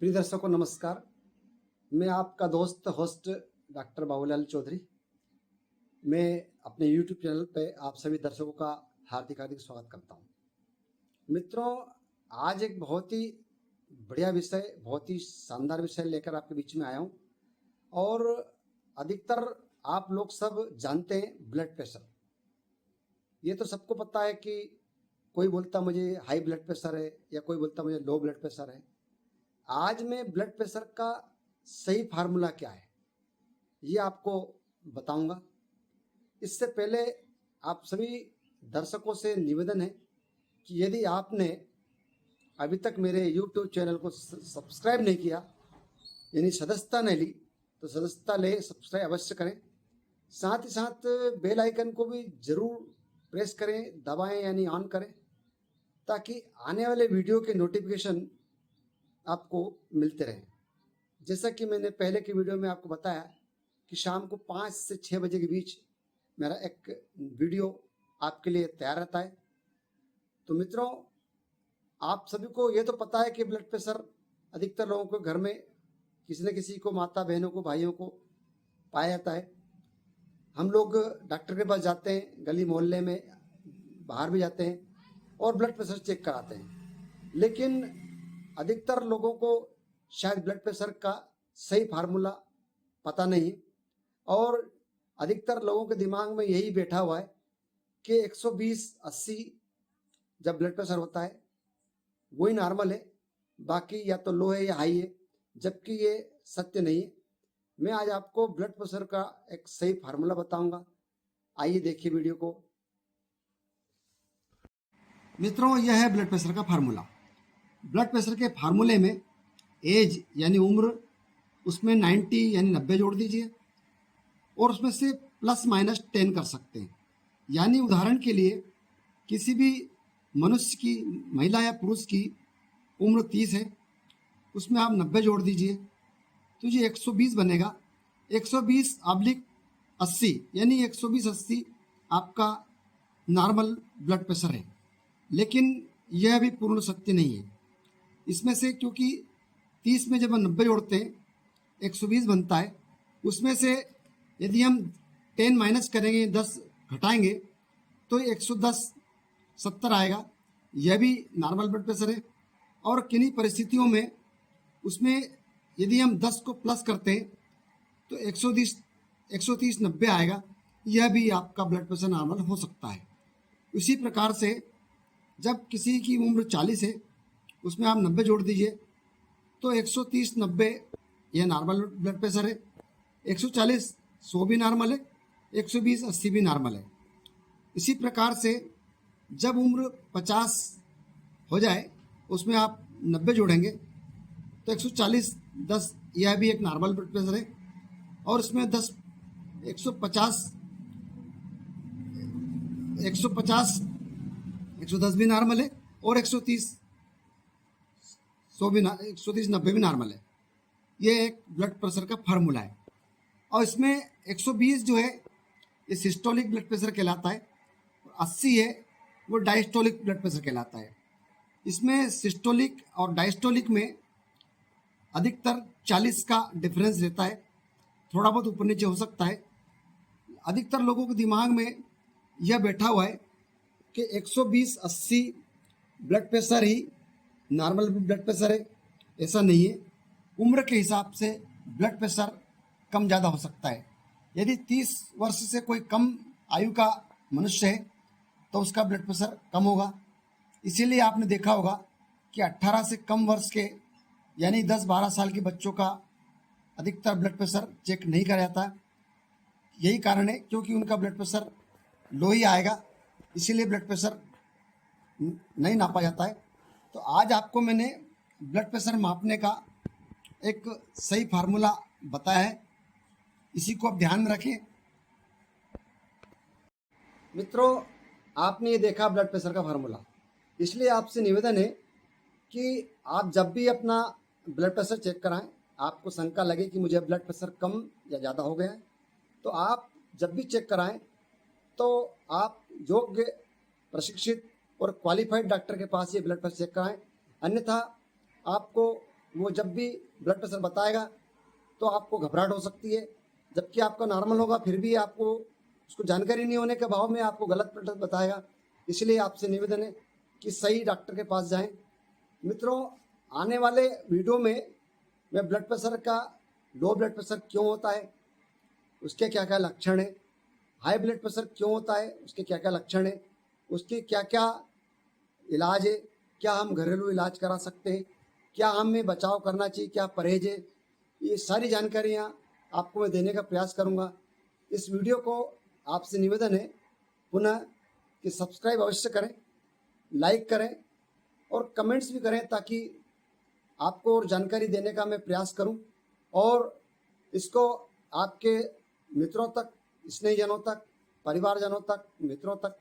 प्रिय दर्शकों नमस्कार। मैं आपका दोस्त होस्ट डॉक्टर बाबूलाल चौधरी। मैं अपने यूट्यूब चैनल पे आप सभी दर्शकों का हार्दिक हार्दिक स्वागत करता हूँ। मित्रों, आज एक बहुत ही बढ़िया विषय, बहुत ही शानदार विषय लेकर आपके बीच में आया हूँ। और अधिकतर आप लोग सब जानते हैं ब्लड प्रेशर। ये तो सबको पता है कि कोई बोलता मुझे हाई ब्लड प्रेशर है या कोई बोलता मुझे लो ब्लड प्रेशर है। आज मैं ब्लड प्रेशर का सही फार्मूला क्या है ये आपको बताऊंगा। इससे पहले आप सभी दर्शकों से निवेदन है कि यदि आपने अभी तक मेरे YouTube चैनल को सब्सक्राइब नहीं किया, यानी सदस्यता नहीं ली, तो सदस्यता ले सब्सक्राइब अवश्य करें। साथ ही साथ बेल आइकन को भी जरूर प्रेस करें, दबाएं यानी ऑन करें, ताकि आने वाले वीडियो के नोटिफिकेशन आपको मिलते रहें। जैसा कि मैंने पहले की वीडियो में आपको बताया कि शाम को 5 से 6 बजे के बीच मेरा एक वीडियो आपके लिए तैयार रहता है। तो मित्रों, आप सभी को ये तो पता है कि ब्लड प्रेशर अधिकतर लोगों को घर में किसी न किसी को, माता बहनों को, भाइयों को पाया जाता है। हम लोग डॉक्टर के पास जाते हैं, गली मोहल्ले में बाहर भी जाते हैं और ब्लड प्रेशर चेक कराते हैं। लेकिन अधिकतर लोगों को शायद ब्लड प्रेशर का सही फार्मूला पता नहीं, और अधिकतर लोगों के दिमाग में यही बैठा हुआ है कि 120/80 जब ब्लड प्रेशर होता है वही नॉर्मल है, बाकी या तो लो है या हाई है, जबकि ये सत्य नहीं है। मैं आज आपको ब्लड प्रेशर का एक सही फार्मूला बताऊंगा। आइए देखिए वीडियो को। मित्रों, यह है ब्लड प्रेशर का फार्मूला। ब्लड प्रेशर के फार्मूले में एज यानी उम्र, उसमें 90 यानी 90 जोड़ दीजिए और उसमें से +- 10 कर सकते हैं। यानी उदाहरण के लिए किसी भी मनुष्य की, महिला या पुरुष की उम्र 30 है, उसमें आप 90 जोड़ दीजिए तो ये 120 बनेगा। 120/80 यानी 120/80 आपका नॉर्मल ब्लड प्रेशर है। लेकिन यह भी पूर्ण सत्य नहीं है। इसमें से क्योंकि 30 में जब हम 90 जोड़ते हैं 120 बनता है, उसमें से यदि हम 10 माइनस करेंगे, 10 घटाएंगे, तो 110/70 आएगा। यह भी नॉर्मल ब्लड प्रेशर है। और किन्हीं परिस्थितियों में उसमें यदि हम 10 को प्लस करते हैं तो 130/90 आएगा। यह भी आपका ब्लड प्रेशर नॉर्मल हो सकता है। उसी प्रकार से जब किसी की उम्र 40 है, उसमें आप 90 जोड़ दीजिए तो 130/90 यह नॉर्मल ब्लड प्रेशर है। 140/100 भी नॉर्मल है, 120/80 भी नॉर्मल है। इसी प्रकार से जब उम्र 50 हो जाए, उसमें आप 90 जोड़ेंगे तो 140/10 यह भी एक नॉर्मल ब्लड प्रेशर है। और इसमें 110 भी नॉर्मल है और 130/90 भी नॉर्मल है। ये एक ब्लड प्रेशर का फार्मूला है। और इसमें 120 जो है ये सिस्टोलिक ब्लड प्रेशर कहलाता है, 80 है वो डायस्टोलिक ब्लड प्रेशर कहलाता है। इसमें सिस्टोलिक और डायस्टोलिक में अधिकतर 40 का डिफरेंस रहता है, थोड़ा बहुत ऊपर नीचे हो सकता है। अधिकतर लोगों के दिमाग में यह बैठा हुआ है कि 120/80 ब्लड प्रेशर ही नॉर्मल ब्लड प्रेशर है। ऐसा नहीं है। उम्र के हिसाब से ब्लड प्रेशर कम ज़्यादा हो सकता है। यदि 30 वर्ष से कोई कम आयु का मनुष्य है तो उसका ब्लड प्रेशर कम होगा। इसीलिए आपने देखा होगा कि 18 से कम वर्ष के यानी 10-12 साल के बच्चों का अधिकतर ब्लड प्रेशर चेक नहीं करा जाता। यही कारण है क्योंकि उनका ब्लड प्रेशर लो ही आएगा, इसीलिए ब्लड प्रेशर नहीं नापा जाता है। तो आज आपको मैंने ब्लड प्रेशर मापने का एक सही फार्मूला बताया है, इसी को आप ध्यान में रखें। मित्रों, आपने ये देखा ब्लड प्रेशर का फार्मूला, इसलिए आपसे निवेदन है कि आप जब भी अपना ब्लड प्रेशर चेक कराएं, आपको शंका लगे कि मुझे ब्लड प्रेशर कम या ज़्यादा हो गया है, तो आप जब भी चेक कराएं तो आप योग्य, प्रशिक्षित और क्वालिफाइड डॉक्टर के पास ये ब्लड प्रेशर चेक कराएं। अन्यथा आपको वो जब भी ब्लड प्रेशर बताएगा तो आपको घबराहट हो सकती है, जबकि आपका नॉर्मल होगा फिर भी आपको उसको जानकारी नहीं होने के अभाव में आपको गलत ब्लड प्रेशर बताएगा। इसलिए आपसे निवेदन है कि सही डॉक्टर के पास जाएं। मित्रों, आने वाले वीडियो में मैं ब्लड प्रेशर का, लो ब्लड प्रेशर क्यों होता है, उसके क्या क्या लक्षण है, हाई ब्लड प्रेशर क्यों होता है, उसके क्या क्या लक्षण है, उसके क्या क्या इलाज है, क्या हम घरेलू इलाज करा सकते हैं, क्या हमें बचाव करना चाहिए, क्या परहेज है, ये सारी जानकारियाँ आपको मैं देने का प्रयास करूँगा। इस वीडियो को आपसे निवेदन है पुनः कि सब्सक्राइब अवश्य करें, लाइक करें और कमेंट्स भी करें, ताकि आपको और जानकारी देने का मैं प्रयास करूं और इसको आपके मित्रों तक, स्नेहीजनों तक, परिवारजनों तक, मित्रों तक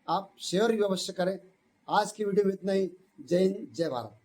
आप शेयर भी अवश्य करें। आज की वीडियो में इतना ही। जय हिंद, जय भारत।